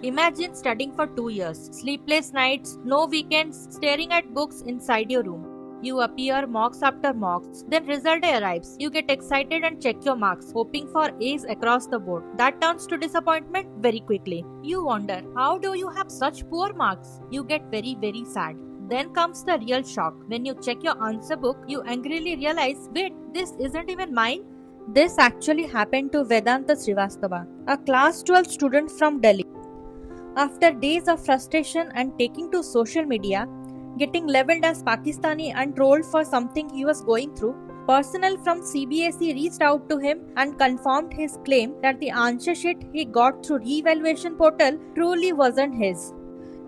Imagine studying for 2 years, sleepless nights, no weekends, staring at books inside your room. You appear mocks after mocks, then result day arrives. You get excited and check your marks, hoping for A's across the board. That turns to disappointment very quickly. You wonder, how do you have such poor marks? You get very sad. Then comes the real shock. When you check your answer book, you angrily realize, wait, this isn't even mine. This actually happened to Vedanta Srivastava, a class 12 student from Delhi. After days of frustration and taking to social media, getting labeled as Pakistani and trolled for something he was going through, personnel from CBSE reached out to him and confirmed his claim that the answer sheet he got through re-evaluation portal truly wasn't his.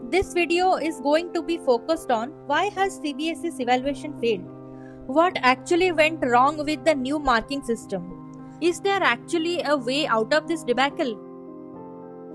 This video is going to be focused on why has CBSE's evaluation failed? What actually went wrong with the new marking system? Is there actually a way out of this debacle?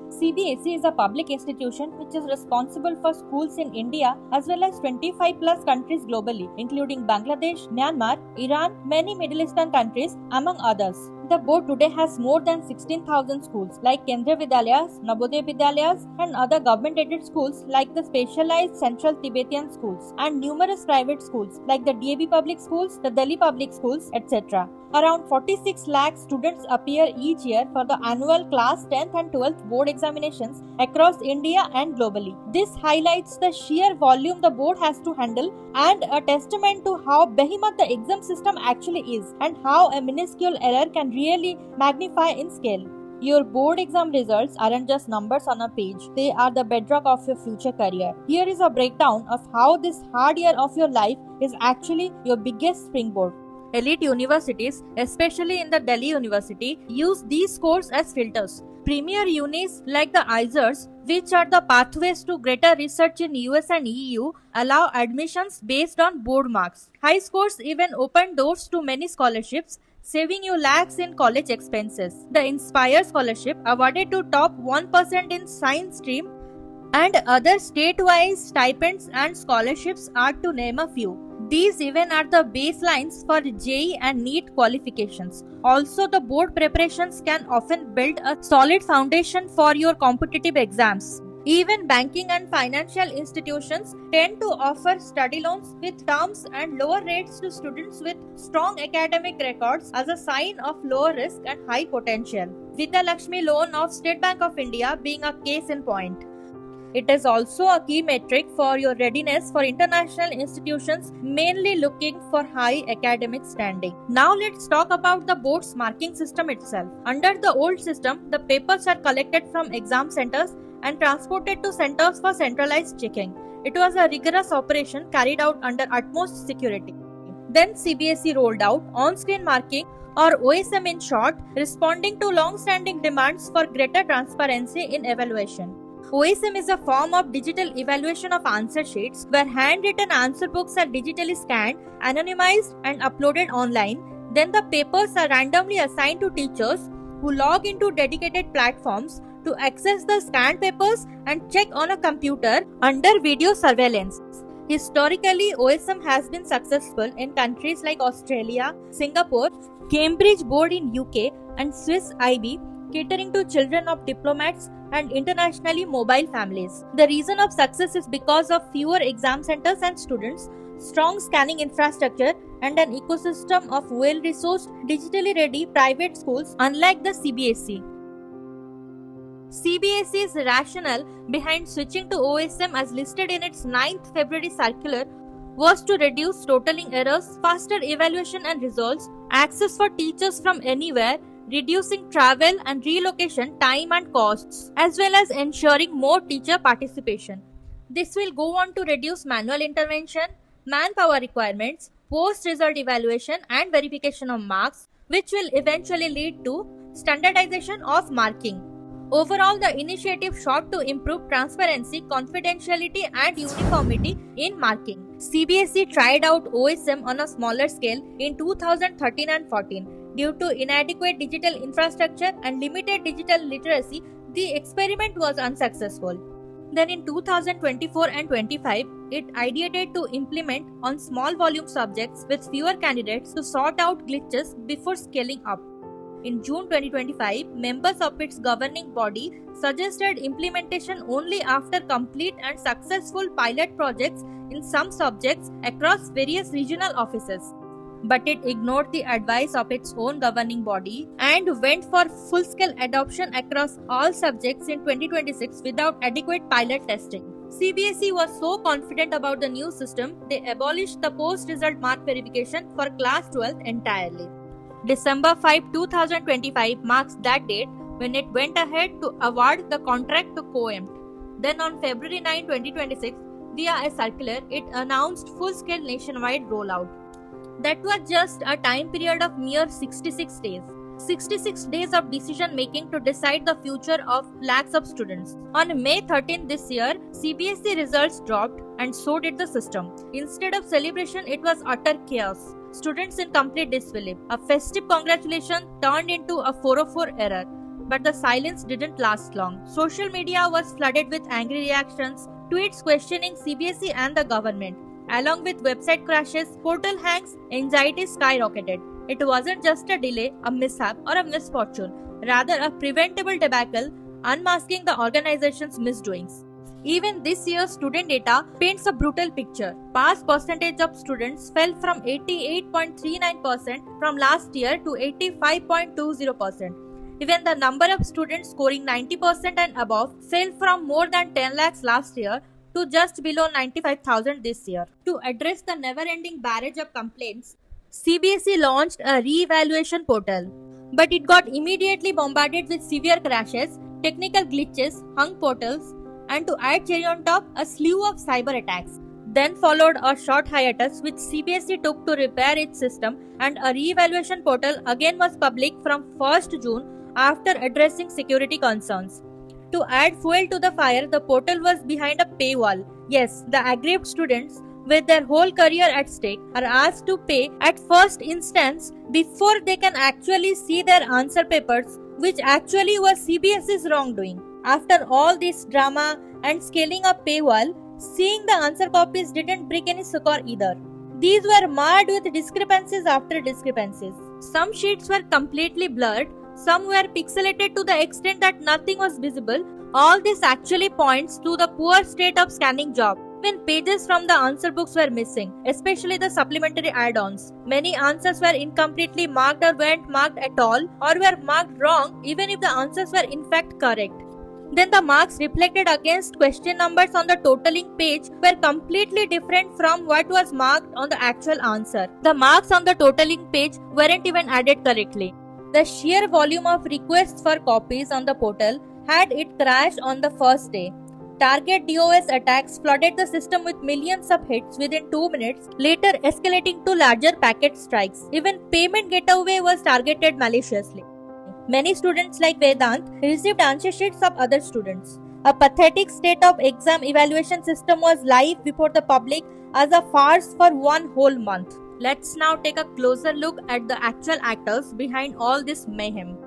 CBSE is a public institution which is responsible for schools in India as well as 25 plus countries globally, including Bangladesh, Myanmar, Iran, many Middle Eastern countries, among others. The board today has more than 16,000 schools like Kendriya Vidyalayas, Navodaya Vidyalayas, and other government-aided schools like the specialized Central Tibetan schools, and numerous private schools like the DAV public schools, the Delhi public schools, etc. Around 46 lakh students appear each year for the annual class 10th and 12th board examinations across India and globally. This highlights the sheer volume the board has to handle and a testament to how behemoth the exam system actually is and how a minuscule error can really magnify in scale. Your board exam results aren't just numbers on a page, they are the bedrock of your future career. Here is a breakdown of how this hard year of your life is actually your biggest springboard. Elite universities, especially in the Delhi University, use these scores as filters. Premier unis like the IISERs, which are the pathways to greater research in US and EU, allow admissions based on board marks. High scores even open doors to many scholarships, saving you lakhs in college expenses. The Inspire Scholarship, awarded to top 1% in science stream, and other state-wise stipends and scholarships are to name a few. These even are the baselines for JEE and NEET qualifications. Also, the board preparations can often build a solid foundation for your competitive exams. Even banking and financial institutions tend to offer study loans with terms and lower rates to students with strong academic records as a sign of lower risk and high potential. Vidya Lakshmi loan of State Bank of India being a case in point. It is also a key metric for your readiness for international institutions mainly looking for high academic standing. Now let's talk about the board's marking system itself. Under the old system, the papers are collected from exam centers and transported to centers for centralized checking. It was a rigorous operation carried out under utmost security. Then CBSE rolled out on-screen marking, or OSM in short, responding to long-standing demands for greater transparency in evaluation. OSM is a form of digital evaluation of answer sheets where handwritten answer books are digitally scanned, anonymized, and uploaded online. Then the papers are randomly assigned to teachers who log into dedicated platforms to access the scanned papers and check on a computer under video surveillance. Historically, OSM has been successful in countries like Australia, Singapore, Cambridge Board in UK, and Swiss IB, catering to children of diplomats and internationally mobile families. The reason of success is because of fewer exam centers and students, strong scanning infrastructure, and an ecosystem of well-resourced, digitally ready private schools unlike the CBSE. CBSE's rationale behind switching to OSM as listed in its 9th February circular was to reduce totaling errors, faster evaluation and results, access for teachers from anywhere, reducing travel and relocation time and costs, as well as ensuring more teacher participation. This will go on to reduce manual intervention, manpower requirements, post-result evaluation and verification of marks, which will eventually lead to standardization of marking. Overall, the initiative sought to improve transparency, confidentiality, and uniformity in marking. CBSE tried out OSM on a smaller scale in 2013 and 14. Due to inadequate digital infrastructure and limited digital literacy, the experiment was unsuccessful. Then in 2024 and 25, it ideated to implement on small volume subjects with fewer candidates to sort out glitches before scaling up. In June 2025, members of its governing body suggested implementation only after complete and successful pilot projects in some subjects across various regional offices. But it ignored the advice of its own governing body and went for full-scale adoption across all subjects in 2026 without adequate pilot testing. CBSE was so confident about the new system, they abolished the post-result mark verification for class 12 entirely. December 5, 2025 marks that date when it went ahead to award the contract to COEMT. Then on February 9, 2026, via a circular, it announced full-scale nationwide rollout. That was just a time period of mere 66 days. 66 days of decision making to decide the future of lakhs of students. On May 13 this year, CBSE results dropped and so did the system. Instead of celebration, it was utter chaos. Students in complete disbelief. A festive congratulation turned into a 404 error. But the silence didn't last long. Social media was flooded with angry reactions, tweets questioning CBSE and the government. Along with website crashes, portal hangs, anxiety skyrocketed. It wasn't just a delay, a mishap, or a misfortune, rather a preventable debacle, unmasking the organization's misdoings. Even this year's student data paints a brutal picture. Pass percentage of students fell from 88.39% from last year to 85.20%. Even the number of students scoring 90% and above fell from more than 10 lakhs last year to just below 95,000 this year. To address the never-ending barrage of complaints, CBSE launched a re-evaluation portal, but it got immediately bombarded with severe crashes, technical glitches, hung portals, and to add cherry on top, a slew of cyber attacks. Then followed a short hiatus which CBSE took to repair its system, and a re-evaluation portal again was public from 1st June after addressing security concerns. To add fuel to the fire, the portal was behind a paywall. Yes, the aggrieved students, with their whole career at stake, are asked to pay at first instance before they can actually see their answer papers, which actually was CBSE's wrongdoing. After all this drama and scaling up paywall, seeing the answer copies didn't bring any succor either. These were marred with discrepancies after discrepancies. Some sheets were completely blurred, some were pixelated to the extent that nothing was visible. All this actually points to the poor state of scanning job. Even pages from the answer books were missing, especially the supplementary add-ons. Many answers were incompletely marked or weren't marked at all, or were marked wrong even if the answers were in fact correct. Then the marks reflected against question numbers on the totaling page were completely different from what was marked on the actual answer. The marks on the totaling page weren't even added correctly. The sheer volume of requests for copies on the portal had it crash on the first day. Target DOS attacks flooded the system with millions of hits within 2 minutes, later escalating to larger packet strikes. Even payment gateway was targeted maliciously. Many students like Vedant received answer sheets of other students. A pathetic state of exam evaluation system was live before the public as a farce for one whole month. Let's now take a closer look at the actual actors behind all this mayhem.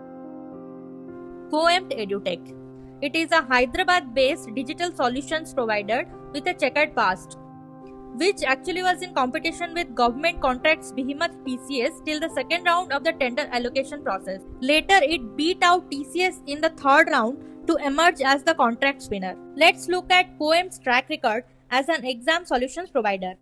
COEMT EduTech. It is a Hyderabad-based digital solutions provider with a checkered past, which actually was in competition with government contracts behemoth TCS till the second round of the tender allocation process. Later, it beat out TCS in the third round to emerge as the contract winner. Let's look at COEMT's track record as an exam solutions provider.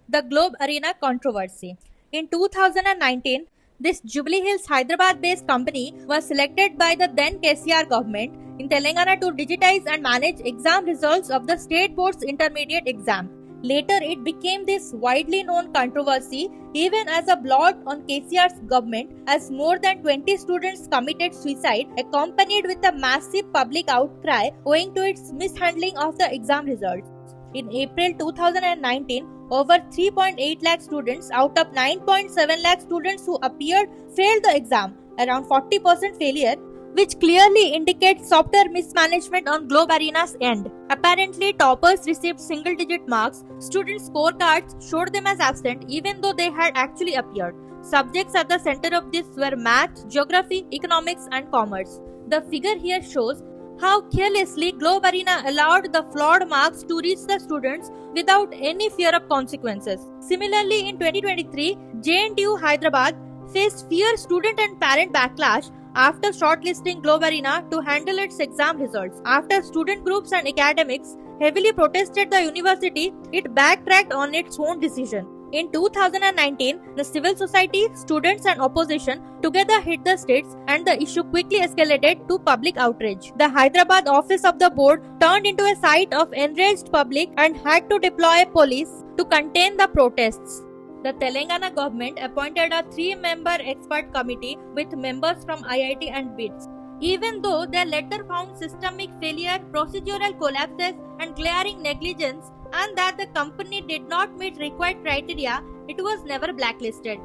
The Globe Arena controversy. In 2019, this Jubilee Hills Hyderabad-based company was selected by the then KCR government in Telangana to digitize and manage exam results of the state board's intermediate exam. Later, it became this widely known controversy even as a blot on KCR's government, as more than 20 students committed suicide, accompanied with a massive public outcry owing to its mishandling of the exam results. In April 2019, over 3.8 lakh students out of 9.7 lakh students who appeared failed the exam, around 40% failure, which clearly indicates software mismanagement on Globe Arena's end. Apparently, toppers received single-digit marks. Students' scorecards showed them as absent even though they had actually appeared. Subjects at the center of this were math, geography, economics, and commerce. The figure here shows how carelessly Globe Arena allowed the flawed marks to reach the students without any fear of consequences. Similarly, in 2023, JNTU Hyderabad faced fierce student and parent backlash after shortlisting Globe Arena to handle its exam results. After student groups and academics heavily protested the university, it backtracked on its own decision. In 2019, the civil society, students and opposition together hit the states and the issue quickly escalated to public outrage. The Hyderabad office of the board turned into a site of enraged public and had to deploy police to contain the protests. The Telangana government appointed a 3-member expert committee with members from IIT and BITS. Even though their letter found systemic failure, procedural collapses, and glaring negligence, and that the company did not meet required criteria, it was never blacklisted.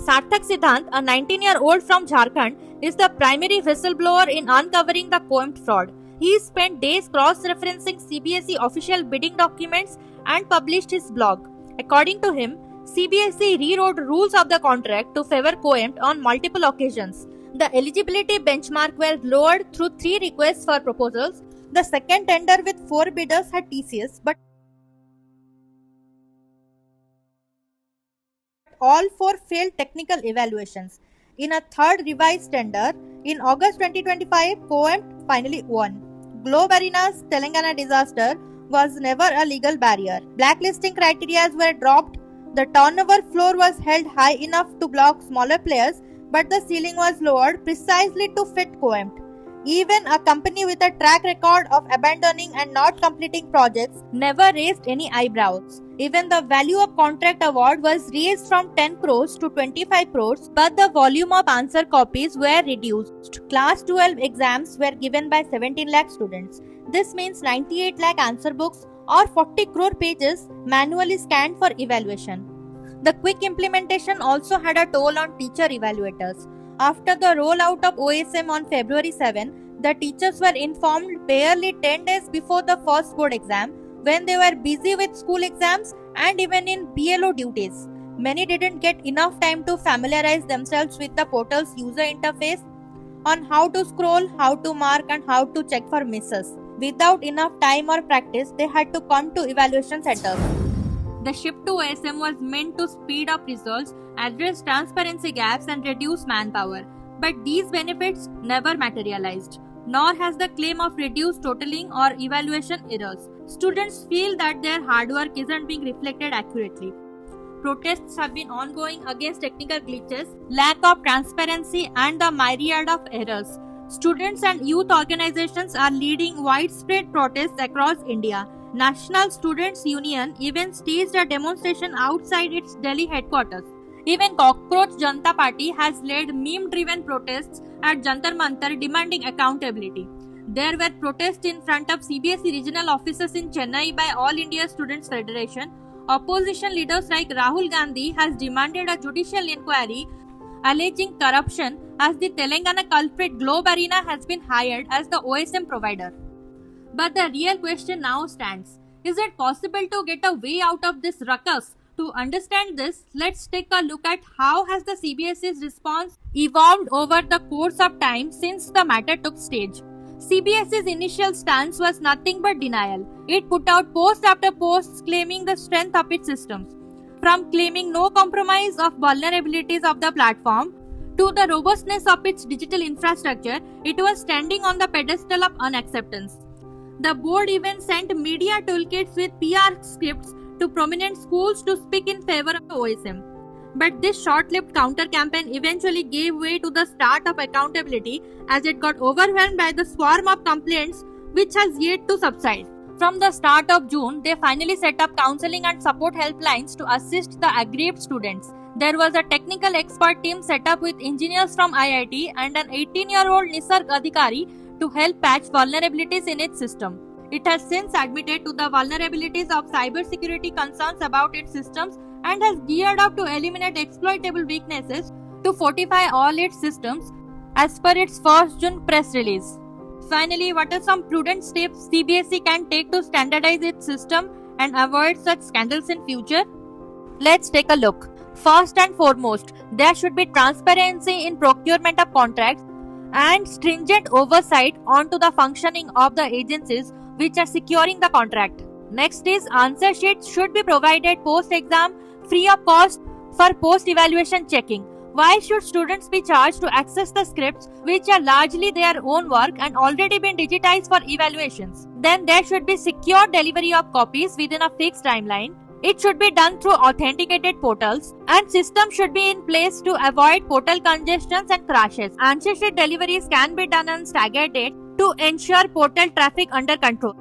Sarthak Siddhant, a 19-year-old from Jharkhand, is the primary whistleblower in uncovering the COEMT fraud. He spent days cross-referencing CBSE official bidding documents and published his blog. According to him, CBSE rewrote rules of the contract to favor COEMT on multiple occasions. The eligibility benchmark were lowered through 3 requests for proposals. The second tender with 4 bidders had TCS, but all 4 failed technical evaluations. In a third revised tender, in August 2025, COEMT finally won. Globe Arena's Telangana disaster was never a legal barrier. Blacklisting criteria were dropped. The turnover floor was held high enough to block smaller players, but the ceiling was lowered precisely to fit COEMT. Even a company with a track record of abandoning and not completing projects never raised any eyebrows. Even the value of contract award was raised from 10 crores to 25 crores, but the volume of answer copies were reduced. Class 12 exams were given by 17 lakh students. This means 98 lakh answer books or 40 crore pages manually scanned for evaluation. The quick implementation also had a toll on teacher evaluators. After the rollout of OSM on February 7, the teachers were informed barely 10 days before the first board exam, when they were busy with school exams and even in BLO duties. Many didn't get enough time to familiarize themselves with the portal's user interface on how to scroll, how to mark, and how to check for misses. Without enough time or practice, they had to come to evaluation centers. The shift to OSM was meant to speed up results, address transparency gaps, and reduce manpower. But these benefits never materialized, nor has the claim of reduced totaling or evaluation errors. Students feel that their hard work isn't being reflected accurately. Protests have been ongoing against technical glitches, lack of transparency, and the myriad of errors. Students and youth organizations are leading widespread protests across India. National Students' Union even staged a demonstration outside its Delhi headquarters. Even Cockroach Janata Party has led meme-driven protests at Jantar Mantar demanding accountability. There were protests in front of CBSE regional offices in Chennai by All India Students Federation. Opposition leaders like Rahul Gandhi has demanded a judicial inquiry alleging corruption, as the Telangana culprit Globe Arena has been hired as the OSM provider. But the real question now stands. Is it possible to get a way out of this ruckus? To understand this, let's take a look at how has the CBSE's response evolved over the course of time since the matter took stage. CBSE's initial stance was nothing but denial. It put out post after post claiming the strength of its systems. From claiming no compromise of vulnerabilities of the platform to the robustness of its digital infrastructure, it was standing on the pedestal of unacceptance. The board even sent media toolkits with PR scripts to prominent schools to speak in favor of OSM. But this short-lived counter-campaign eventually gave way to the start of accountability as it got overwhelmed by the swarm of complaints which has yet to subside. From the start of June, they finally set up counseling and support helplines to assist the aggrieved students. There was a technical expert team set up with engineers from IIT and an 18-year-old Nisarg Adhikari to help patch vulnerabilities in its system. It has since admitted to the vulnerabilities of cybersecurity concerns about its systems and has geared up to eliminate exploitable weaknesses to fortify all its systems as per its 1st June press release. Finally, what are some prudent steps CBSE can take to standardize its system and avoid such scandals in future? Let's take a look. First and foremost, there should be transparency in procurement of contracts and stringent oversight onto the functioning of the agencies which are securing the contract. Next is answer sheets should be provided post-exam free of cost for post-evaluation checking. Why should students be charged to access the scripts which are largely their own work and already been digitized for evaluations? Then there should be secure delivery of copies within a fixed timeline. It should be done through authenticated portals, and systems should be in place to avoid portal congestions and crashes. Answer sheet deliveries can be done on staggered date to ensure portal traffic under control.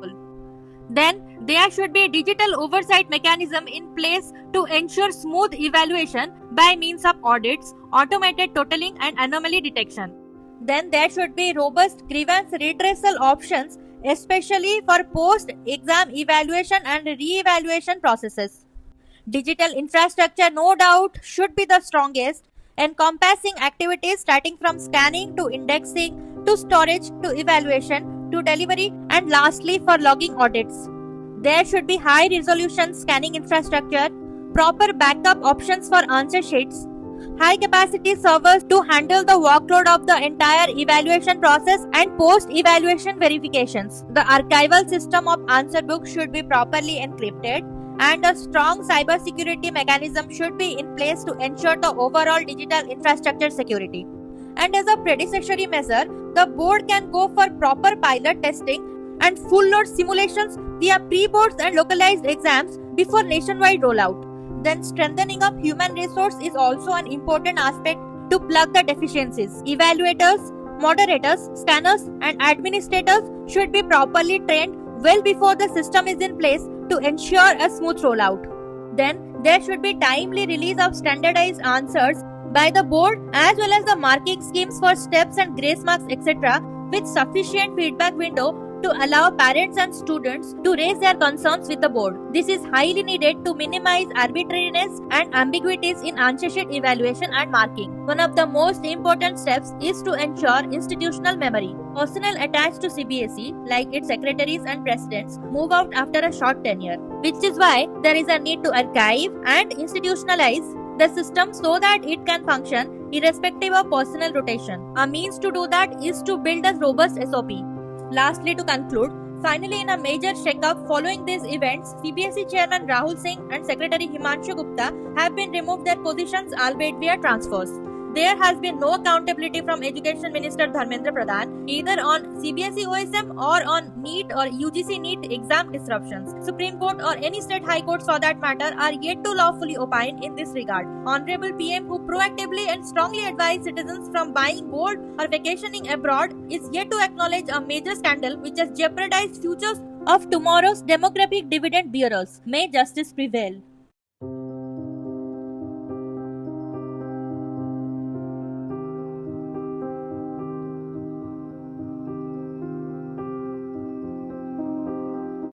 Then there should be a digital oversight mechanism in place to ensure smooth evaluation by means of audits, automated totaling and anomaly detection. Then there should be robust grievance redressal options, especially for post-exam evaluation and re-evaluation processes. Digital infrastructure, no doubt, should be the strongest, encompassing activities starting from scanning to indexing to storage to evaluation to delivery and lastly for logging audits. There should be high resolution scanning infrastructure, proper backup options for answer sheets, high capacity servers to handle the workload of the entire evaluation process and post evaluation verifications. The archival system of answer books should be properly encrypted, and a strong cybersecurity mechanism should be in place to ensure the overall digital infrastructure security. And as a predecessory measure, the board can go for proper pilot testing and full load simulations via pre-boards and localized exams before nationwide rollout. Then strengthening of human resource is also an important aspect to plug the deficiencies. Evaluators, moderators, scanners and administrators should be properly trained well before the system is in place to ensure a smooth rollout. Then there should be timely release of standardized answers by the board as well as the marking schemes for steps and grace marks etc. with sufficient feedback window to allow parents and students to raise their concerns with the board. This is highly needed to minimize arbitrariness and ambiguities in answer sheet evaluation and marking. One of the most important steps is to ensure institutional memory. Personnel attached to CBSE, like its secretaries and presidents, move out after a short tenure, which is why there is a need to archive and institutionalize the system so that it can function irrespective of personnel rotation. A means to do that is to build a robust SOP. Lastly, to conclude, finally in a major shake-up following these events, CBSE Chairman Rahul Singh and Secretary Himanshu Gupta have been removed their positions albeit via transfers. There has been no accountability from Education Minister Dharmendra Pradhan either on CBSE OSM or on NEET or UGC NEET exam disruptions. Supreme Court or any state high courts for that matter are yet to lawfully opine in this regard. Honorable PM, who proactively and strongly advised citizens from buying gold or vacationing abroad, is yet to acknowledge a major scandal which has jeopardized futures of tomorrow's demographic dividend bearers. May justice prevail.